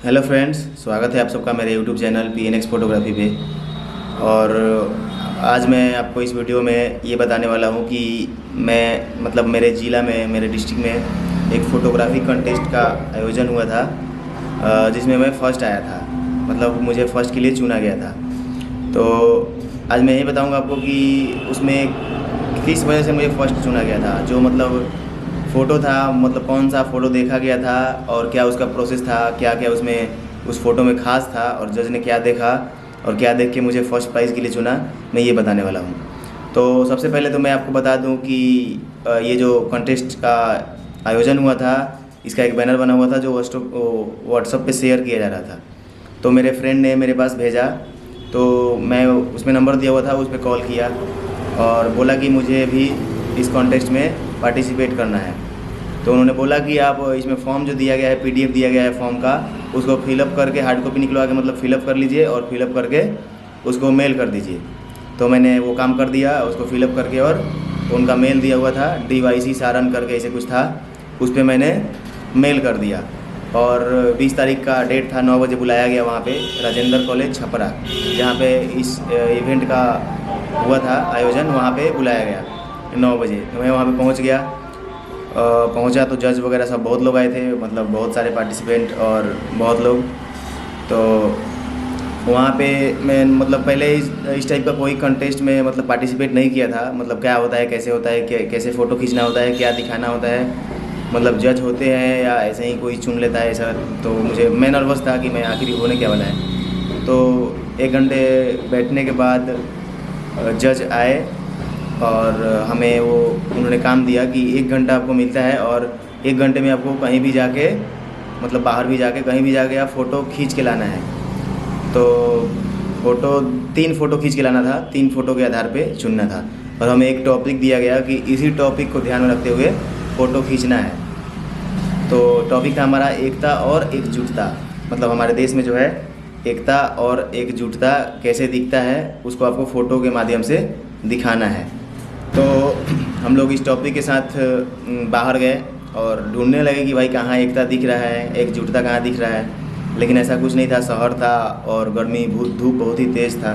Hello friends, स्वागत है आप सबका मेरे यूट्यूब चैनल PNX फोटोग्राफी पे। और आज मैं आपको इस वीडियो में ये बताने वाला हूँ कि मैं मेरे ज़िला में, मेरे डिस्ट्रिक्ट में एक फ़ोटोग्राफी कंटेस्ट का आयोजन हुआ था, जिसमें मैं फ़र्स्ट आया था। मुझे फ़र्स्ट के लिए चुना गया था। तो आज मैं यही बताऊँगा आपको कि उसमें किस वजह से मुझे फ़र्स्ट चुना गया था। जो फ़ोटो था, कौन सा फ़ोटो देखा गया था और क्या उसका प्रोसेस था, क्या क्या उसमें उस फ़ोटो में ख़ास था और जज ने क्या देखा और क्या देख के मुझे फ़र्स्ट प्राइज़ के लिए चुना, मैं ये बताने वाला हूँ। तो सबसे पहले तो मैं आपको बता दूँ कि ये जो कॉन्टेस्ट का आयोजन हुआ था, इसका एक बैनर बना हुआ था जो व्हाट्सएप पे शेयर किया जा रहा था। तो मेरे फ्रेंड ने मेरे पास भेजा, तो मैं उसमें नंबर दिया हुआ था, उस पर कॉल किया और बोला कि मुझे भी इस कॉन्टेस्ट में पार्टिसिपेट करना है। तो उन्होंने बोला कि आप इसमें फॉर्म जो दिया गया है, PDF दिया गया है फॉर्म का, उसको फिलअप करके हार्ड कॉपी निकलवा के फिलअप कर लीजिए और फिलअप करके उसको मेल कर दीजिए। तो मैंने वो काम कर दिया, उसको फिलअप करके, और उनका मेल दिया हुआ था DYC सारण करके ऐसे कुछ था, उस पर मैंने मेल कर दिया। और 20 तारीख का डेट था, 9 बजे बुलाया गया वहाँ पे राजेंद्र कॉलेज छपरा, जहाँ पे इस इवेंट का हुआ था आयोजन, वहाँ पे बुलाया गया 9 बजे। तो मैं वहाँ पे पहुँच गया। पहुँचा तो जज वगैरह सब बहुत लोग आए थे, बहुत सारे पार्टिसिपेंट और बहुत लोग। तो वहाँ पे मैं पहले इस टाइप का कोई कंटेस्ट में पार्टिसिपेट नहीं किया था। क्या होता है, कैसे होता है, कैसे फ़ोटो खींचना होता है, क्या दिखाना होता है, जज होते हैं या ऐसे ही कोई चुन लेता है ऐसा। तो मैं नर्वस था कि मैं आखिर होने क्या वाला है। तो 1 घंटे बैठने के बाद जज आए और हमें उन्होंने काम दिया कि 1 घंटा आपको मिलता है और 1 घंटे में आपको कहीं भी जाके, बाहर भी जाके, कहीं भी जाके आप फ़ोटो खींच के लाना है। तो 3 फ़ोटो खींच के लाना था, 3 फ़ोटो के आधार पे चुनना था। और हमें एक टॉपिक दिया गया कि इसी टॉपिक को ध्यान में रखते हुए फ़ोटो खींचना है। तो टॉपिक था हमारा एकता और एकजुटता। हमारे देश में जो है एकता और एकजुटता कैसे दिखता है, उसको आपको फ़ोटो के माध्यम से दिखाना है। तो हम लोग इस टॉपिक के साथ बाहर गए और ढूंढने लगे कि भाई कहाँ एकता दिख रहा है, एकजुटता कहाँ दिख रहा है। लेकिन ऐसा कुछ नहीं था, शहर था और गर्मी, धूप बहुत ही तेज़ था,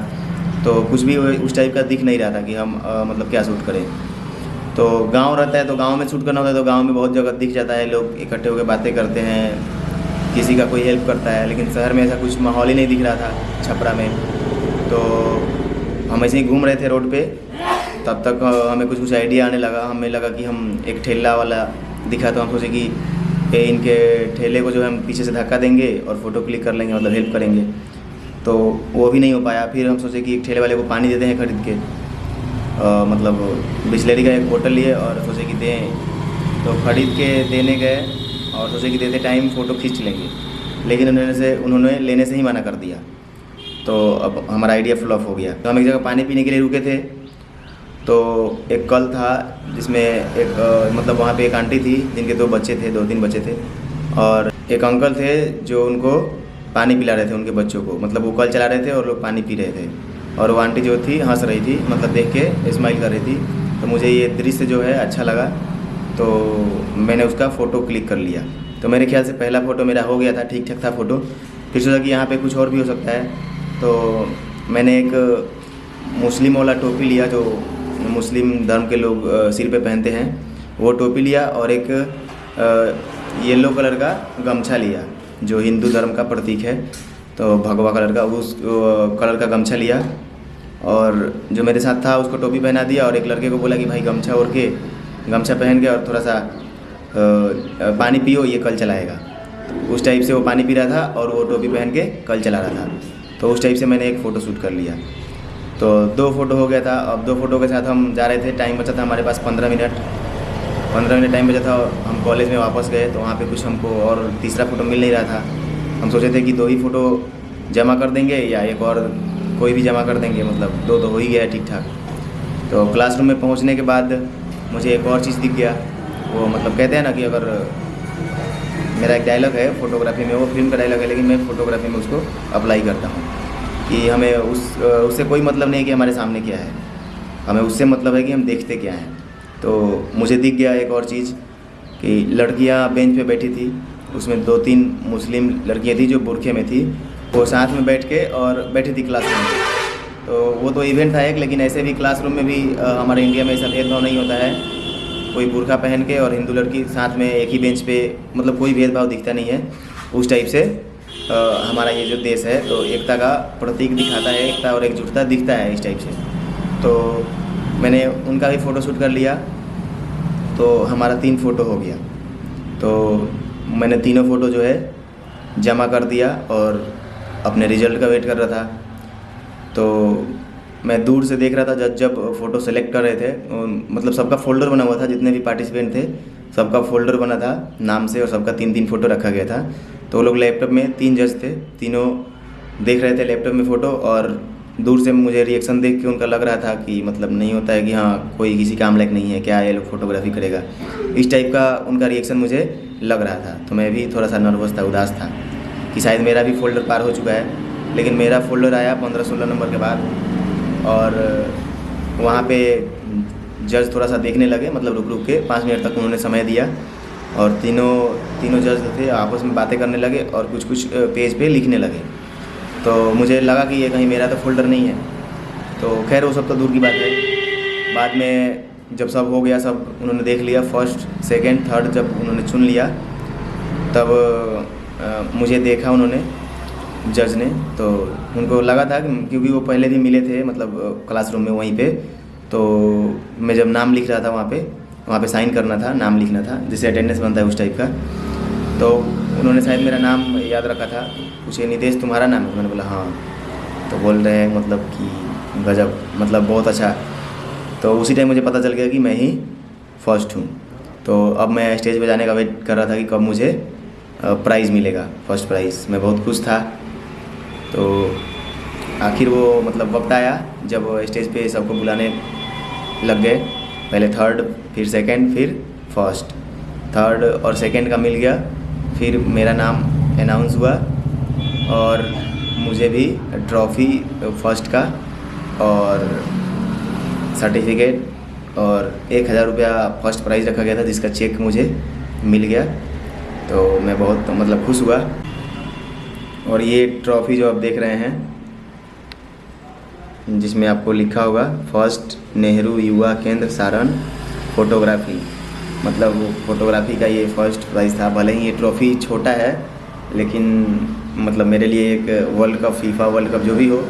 तो कुछ भी उस टाइप का दिख नहीं रहा था कि हम क्या शूट करें। तो गांव रहता है, तो गांव में शूट करना होता है, तो गांव में बहुत जगह दिख जाता है, लोग इकट्ठे होकर बातें करते हैं, किसी का कोई हेल्प करता है। लेकिन शहर में ऐसा कुछ माहौल ही नहीं दिख रहा था छपरा में। तो हम ऐसे ही घूम रहे थे रोड पे, तब तक हमें कुछ आइडिया आने लगा। हमें लगा कि हम एक ठेला वाला दिखा, तो हम सोचे कि इनके ठेले को जो है हम पीछे से धक्का देंगे और फ़ोटो क्लिक कर लेंगे, हेल्प करेंगे। तो वो भी नहीं हो पाया। फिर हम सोचे कि एक ठेले वाले को पानी देते हैं खरीद के, बिस्लेरी का एक बोतल लिए और सोचे कि दें। तो खरीद के देने गए और सोचे कि देते टाइम फ़ोटो खींच लेंगे, लेकिन उन्होंने लेने से ही मना कर दिया। तो अब हमारा आइडिया फ्लॉप हो गया। तो हम एक जगह पानी पीने के लिए रुके थे। तो एक कल था जिसमें एक वहाँ पे एक आंटी थी जिनके 2 बच्चे थे, 2-3 बच्चे थे, और एक अंकल थे जो उनको पानी पिला रहे थे उनके बच्चों को। वो कल चला रहे थे और लोग पानी पी रहे थे, और वो आंटी जो थी हंस रही थी, देख के स्माइल कर रही थी। तो मुझे ये दृश्य जो है अच्छा लगा, तो मैंने उसका फ़ोटो क्लिक कर लिया। तो मेरे ख्याल से पहला फ़ोटो मेरा हो गया था, ठीक ठाक था फ़ोटो। फिर सोचा कि यहाँ पे कुछ और भी हो सकता है, तो मैंने एक मुस्लिम वाला टोपी लिया, जो मुस्लिम धर्म के लोग सिर पे पहनते हैं, वो टोपी लिया, और एक येलो कलर का गमछा लिया जो हिंदू धर्म का प्रतीक है, तो भगवा कलर का, उस कलर का गमछा लिया। और जो मेरे साथ था उसको टोपी पहना दिया, और एक लड़के को बोला कि भाई गमछा पहन के और थोड़ा सा पानी पियो, ये कल चलाएगा। तो उस टाइप से वो पानी पी रहा था और वो टोपी पहन के कल चला रहा था। तो उस टाइप से मैंने एक फ़ोटो शूट कर लिया। तो 2 फ़ोटो हो गया था। अब 2 फ़ोटो के साथ हम जा रहे थे, टाइम बचा था हमारे पास 15 मिनट टाइम बचा था। हम कॉलेज में वापस गए तो वहाँ पे कुछ हमको और तीसरा फ़ोटो मिल नहीं रहा था। हम सोचे थे कि 2 ही फ़ोटो जमा कर देंगे या एक और कोई भी जमा कर देंगे, 2 तो हो ही गया ठीक ठाक। तो क्लासरूम में पहुँचने के बाद मुझे एक और चीज़ दिख गया। वो कहते हैं ना कि अगर, मेरा एक डायलॉग है फ़ोटोग्राफी में, वो फिल्म का डायलॉग है, लेकिन मैं फ़ोटोग्राफी में उसको अप्लाई करता हूँ कि हमें उससे कोई मतलब नहीं है कि हमारे सामने क्या है, हमें उससे मतलब है कि हम देखते क्या हैं। तो मुझे दिख गया एक और चीज़ कि लड़कियां बेंच पे बैठी थी उसमें 2-3 मुस्लिम लड़कियाँ थी जो बुरखे में थी, वो साथ में बैठ के और बैठी थी क्लासरूम में। तो वो तो इवेंट था एक, लेकिन ऐसे भी क्लासरूम में भी हमारे इंडिया में ऐसा भेदभाव नहीं होता है। कोई बुरखा पहन के और हिंदू लड़की साथ में एक ही बेंच पे, मतलब कोई भेदभाव दिखता नहीं है। उस टाइप से हमारा ये जो देश है तो एकता का प्रतीक दिखाता है, एकता और एकजुटता दिखता है इस टाइप से। तो मैंने उनका भी फ़ोटो शूट कर लिया, तो हमारा 3 फ़ोटो हो गया। तो मैंने तीनों फ़ोटो जो है जमा कर दिया और अपने रिज़ल्ट का वेट कर रहा था। तो मैं दूर से देख रहा था जब फ़ोटो सेलेक्ट कर रहे थे, मतलब सबका फ़ोल्डर बना हुआ था, जितने भी पार्टिसिपेंट थे सबका फ़ोल्डर बना था नाम से और सबका 3-3 फ़ोटो रखा गया था। तो वो लोग लैपटॉप में 3 जज थे, तीनों देख रहे थे लैपटॉप में फ़ोटो, और दूर से मुझे रिएक्शन देख के उनका लग रहा था कि मतलब नहीं होता है कि हाँ कोई किसी काम लायक नहीं है, क्या ये लोग फ़ोटोग्राफी करेगा, इस टाइप का उनका रिएक्शन मुझे लग रहा था। तो मैं भी थोड़ा सा नर्वस था, उदास था कि शायद मेरा भी फ़ोल्डर पार हो चुका है। लेकिन मेरा फ़ोल्डर आया 15-16 नंबर के बाद, और वहाँ पे जज थोड़ा सा देखने लगे, मतलब रुक के 5 मिनट तक उन्होंने समय दिया, और तीनों जज थे आपस में बातें करने लगे और कुछ पेज पे लिखने लगे। तो मुझे लगा कि ये कहीं मेरा तो फ़ोल्डर नहीं है। तो खैर वो सब तो दूर की बात है। बाद में जब सब हो गया, सब उन्होंने देख लिया, फर्स्ट सेकंड थर्ड जब उन्होंने चुन लिया, तब मुझे देखा उन्होंने, जज ने। तो उनको लगा था कि क्योंकि वो पहले भी मिले थे, मतलब क्लासरूम में वहीं पे। तो मैं जब नाम लिख रहा था वहाँ पे साइन करना था, नाम लिखना था, जैसे अटेंडेंस बनता है उस टाइप का। तो उन्होंने शायद मेरा नाम याद रखा था, पूछे नितेश तुम्हारा नाम है? मैंने बोला हाँ। तो बोल रहे हैं मतलब कि गजब, मतलब बहुत अच्छा। तो उसी टाइम मुझे पता चल गया कि मैं ही फर्स्ट हूँ। तो अब मैं स्टेज पे जाने का वेट कर रहा था कि कब मुझे प्राइज़ मिलेगा, फर्स्ट प्राइज़। मैं बहुत खुश था। तो आखिर वो मतलब वक्त आया जब स्टेज पे सबको बुलाने लग गए, पहले थर्ड, फिर सेकंड, फिर फर्स्ट। थर्ड और सेकंड का मिल गया, फिर मेरा नाम अनाउंस हुआ और मुझे भी ट्रॉफ़ी फर्स्ट का और सर्टिफिकेट और 1000 रुपया फर्स्ट प्राइज़ रखा गया था, जिसका चेक मुझे मिल गया। तो मैं बहुत मतलब खुश हुआ। और ये ट्रॉफ़ी जो आप देख रहे हैं, जिसमें आपको लिखा होगा फर्स्ट नेहरू युवा केंद्र सारण फ़ोटोग्राफ़ी, मतलब फ़ोटोग्राफ़ी का ये फर्स्ट प्राइज़ था। भले ही ये ट्रॉफ़ी छोटा है, लेकिन मतलब मेरे लिए एक world cup, FIFA world cup जो भी हो,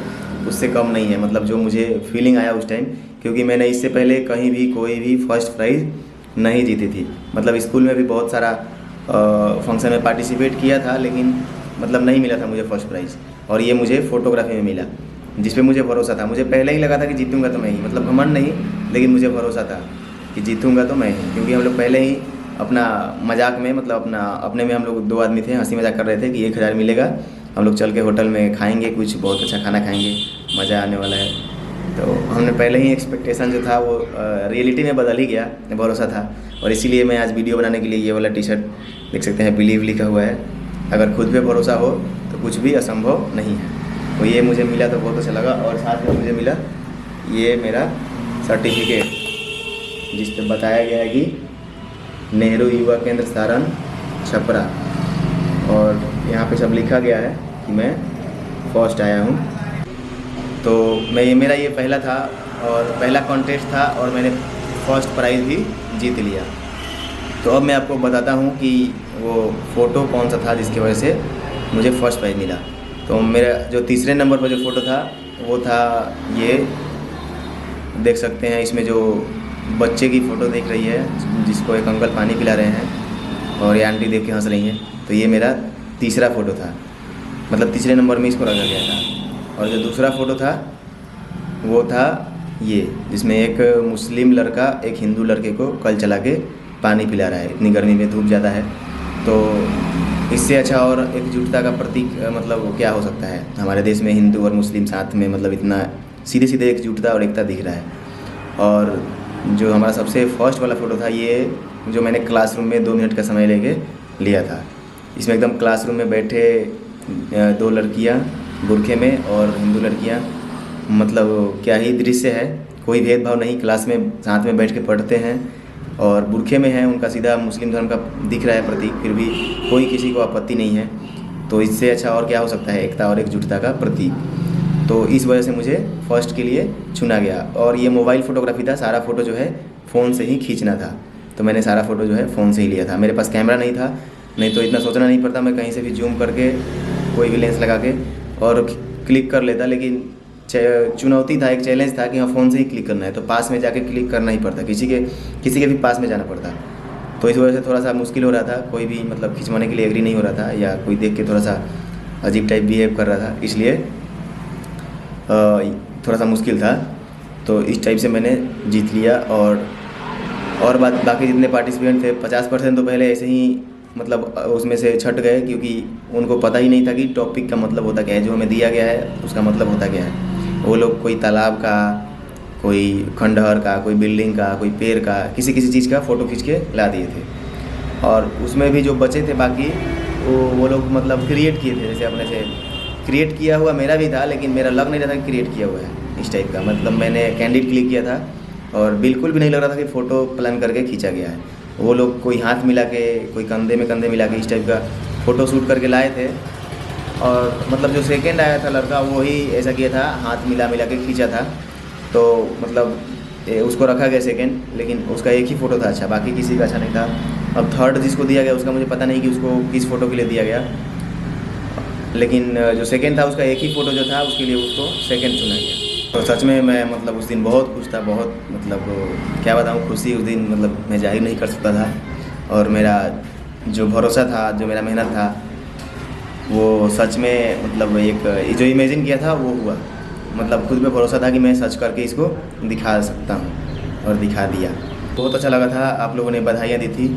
उससे कम नहीं है। मतलब जो मुझे फीलिंग आया उस टाइम, क्योंकि मैंने इससे पहले कहीं भी कोई भी फर्स्ट प्राइज़ नहीं जीती थी। मतलब स्कूल में भी बहुत सारा फंक्शन में पार्टिसिपेट किया था, लेकिन मतलब नहीं मिला था मुझे फर्स्ट प्राइज़। और ये मुझे फ़ोटोग्राफी में मिला, जिस पे मुझे भरोसा था। मुझे पहले ही लगा था कि जीतूंगा तो मैं ही, मतलब घमंड नहीं, लेकिन मुझे भरोसा था कि जीतूंगा तो मैं ही। क्योंकि हम लोग पहले ही अपना मजाक में, मतलब अपने में हम लोग 2 आदमी थे, हंसी मजाक कर रहे थे कि 1000 मिलेगा, हम लोग चल के होटल में खाएंगे, कुछ बहुत अच्छा खाना खाएंगे, मज़ा आने वाला है। तो हमने पहले ही एक्सपेक्टेशन जो था वो रियलिटी में बदल ही गया, भरोसा था। और इसीलिए मैं आज वीडियो बनाने के लिए ये वाला टी-शर्ट देख सकते हैं, बिलीव लिखा हुआ है। अगर खुद पे भरोसा हो तो कुछ भी असंभव नहीं है। तो ये मुझे मिला तो बहुत अच्छा लगा। और साथ में मुझे मिला ये मेरा सर्टिफिकेट, जिस पे बताया गया है कि नेहरू युवा केंद्र सारण छपरा, और यहाँ पे सब लिखा गया है कि मैं फर्स्ट आया हूँ। तो मेरा ये पहला था और पहला कॉन्टेस्ट था, और मैंने फर्स्ट प्राइज़ भी जीत लिया। तो अब मैं आपको बताता हूँ कि वो फ़ोटो कौन सा था जिसकी वजह से मुझे फर्स्ट प्राइज़ मिला। तो मेरा जो तीसरे नंबर पर जो फ़ोटो था वो था ये, देख सकते हैं। इसमें जो बच्चे की फ़ोटो देख रही है, जिसको एक अंकल पानी पिला रहे हैं, और ये आंटी देख के हंस रही हैं, तो ये मेरा तीसरा फ़ोटो था, मतलब तीसरे नंबर में इसको रखा गया था। और जो दूसरा फ़ोटो था वो था ये, जिसमें एक मुस्लिम लड़का एक हिंदू लड़के को कल चला के पानी पिला रहा है। इतनी गर्मी में धूप ज़्यादा है, तो इससे अच्छा और एकजुटता का प्रतीक मतलब क्या हो सकता है। हमारे देश में हिंदू और मुस्लिम साथ में, मतलब इतना सीधे सीधे एकजुटता और एकता दिख रहा है। और जो हमारा सबसे फर्स्ट वाला फ़ोटो था ये, जो मैंने क्लासरूम में 2 मिनट का समय लेके लिया था। इसमें एकदम क्लासरूम में बैठे 2 लड़कियाँ बुरखे में और हिंदू लड़कियाँ, मतलब क्या ही दृश्य है। कोई भेदभाव नहीं, क्लास में साथ में बैठ के पढ़ते हैं, और बुरखे में हैं, उनका सीधा मुस्लिम धर्म का दिख रहा है प्रतीक, फिर भी कोई किसी को आपत्ति नहीं है। तो इससे अच्छा और क्या हो सकता है, एकता और एकजुटता का प्रतीक। तो इस वजह से मुझे फर्स्ट के लिए चुना गया। और ये मोबाइल फ़ोटोग्राफी था, सारा फ़ोटो जो है फ़ोन से ही खींचना था, तो मैंने सारा फ़ोटो जो है फ़ोन से ही लिया था। मेरे पास कैमरा नहीं था, नहीं तो इतना सोचना नहीं पड़ता, मैं कहीं से भी जूम करके कोई भी लेंस लगा के और क्लिक कर लेता। लेकिन चुनौती था, एक चैलेंज था कि हाँ फ़ोन से ही क्लिक करना है, तो पास में जाके क्लिक करना ही पड़ता, किसी के भी पास में जाना पड़ता। तो इस वजह से थोड़ा सा मुश्किल हो रहा था, कोई भी मतलब खिंचवाने के लिए एग्री नहीं हो रहा था, या कोई देख के थोड़ा सा अजीब टाइप बिहेव कर रहा था, इसलिए थोड़ा सा मुश्किल था। तो इस टाइप से मैंने जीत लिया। और बाकी जितने पार्टिसिपेंट थे 50% तो पहले ऐसे ही मतलब उसमें से छट गए, क्योंकि उनको पता ही नहीं था कि टॉपिक का मतलब होता क्या है, जो हमें दिया गया है उसका मतलब होता क्या है। वो लोग कोई तालाब का, कोई खंडहर का, कोई बिल्डिंग का, कोई पेड़ का, किसी चीज़ का फ़ोटो खींच के ला दिए थे। और उसमें भी जो बचे थे बाकी वो लोग मतलब क्रिएट किए थे, जैसे अपने से क्रिएट किया हुआ मेरा भी था, लेकिन मेरा लग नहीं रहा था कि क्रिएट किया हुआ है इस टाइप का। मतलब मैंने कैंडिड क्लिक किया था और बिल्कुल भी नहीं लग रहा था कि फ़ोटो प्लान करके खींचा गया है। वो लोग कोई हाथ मिला के, कोई कंधे में कंधे मिला के इस टाइप का फ़ोटो शूट करके लाए थे। और मतलब जो सेकंड आया था लड़का, वो ही ऐसा किया था, हाथ मिला के खींचा था। तो मतलब उसको रखा गया सेकंड, लेकिन उसका एक ही फ़ोटो था अच्छा, बाकी किसी का अच्छा नहीं था। अब थर्ड जिसको दिया गया उसका मुझे पता नहीं कि उसको किस फ़ोटो के लिए दिया गया, लेकिन जो सेकंड था उसका एक ही फ़ोटो जो था उसके लिए उसको सेकंड चुना गया। तो सच में मैं मतलब उस दिन बहुत खुश था, बहुत मतलब क्या बताऊँ, खुशी उस दिन मतलब मैं जाहिर नहीं कर सकता था। और मेरा जो भरोसा था, जो मेरा मेहनत था, वो सच में मतलब एक जो इमेजिन किया था वो हुआ। मतलब खुद पे भरोसा था कि मैं सच करके इसको दिखा सकता हूँ, और दिखा दिया। बहुत अच्छा लगा था, आप लोगों ने बधाइयाँ दी थी,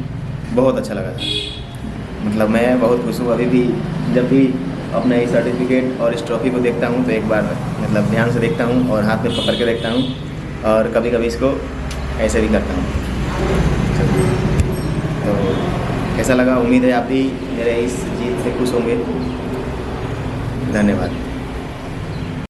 बहुत अच्छा लगा था। मतलब मैं बहुत खुश हूँ। अभी भी जब भी अपने इस सर्टिफिकेट और इस ट्रॉफ़ी को देखता हूँ तो एक बार मतलब ध्यान से देखता हूँ और हाथ में पकड़ के देखता हूँ, और कभी कभी इसको ऐसे भी करता हूँ। तो कैसा लगा, उम्मीद है आप भी मेरे इस जीत से खुश होंगे। धन्यवाद।